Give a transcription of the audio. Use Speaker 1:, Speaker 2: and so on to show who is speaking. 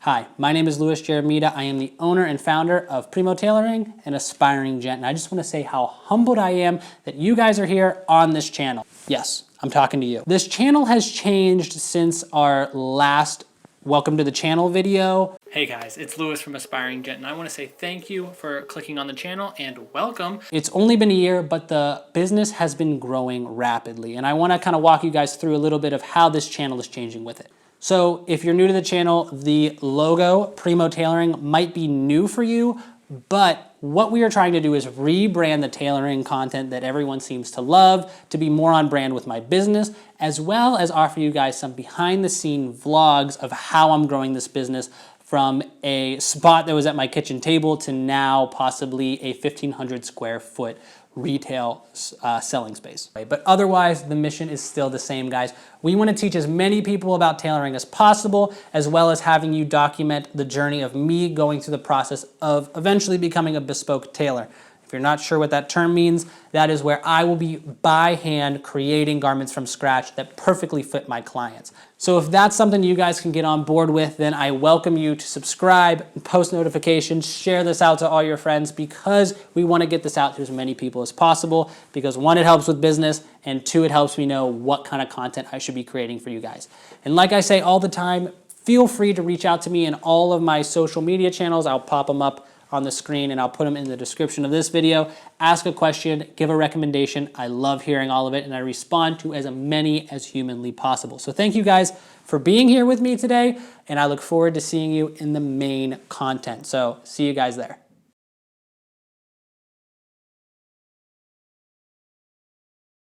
Speaker 1: Hi, my name is Louis Geramita. I am the owner and founder of Primo Tailoring and Aspiring Gent. And I just want to say how humbled I am that you guys are here on this channel. Yes, I'm talking to you. This channel has changed since our last welcome to the channel video. Hey guys, it's Louis from Aspiring Gent, and I want to say thank you for clicking on the channel and welcome. It's only been a year, but the business has been growing rapidly, and I want to kind of walk you guys through a little bit of how this channel is changing with it. So if you're new to the channel, the logo, Primo Tailoring, might be new for you, but what we are trying to do is rebrand the tailoring content that everyone seems to love to be more on brand with my business, as well as offer you guys some behind the scene vlogs of how I'm growing this business from a spot that was at my kitchen table to now possibly a 1,500 square foot retail selling space. But otherwise, the mission is still the same, guys. We want to teach as many people about tailoring as possible, as well as having you document the journey of me going through the process of eventually becoming a bespoke tailor. If you're not sure what that term means, that is where I will be by hand creating garments from scratch that perfectly fit my clients. So if that's something you guys can get on board with, then I welcome you to subscribe, post notifications, share this out to all your friends, because we want to get this out to as many people as possible, because one, it helps with business, and two, it helps me know what kind of content I should be creating for you guys. And like I say all the time, feel free to reach out to me in all of my social media channels. I'll pop them up on the screen and I'll put them in the description of this video. Ask a question, give a recommendation. I love hearing all of it, and I respond to as many as humanly possible. So thank you guys for being here with me today, and I look forward to seeing you in the main content. So see you guys there.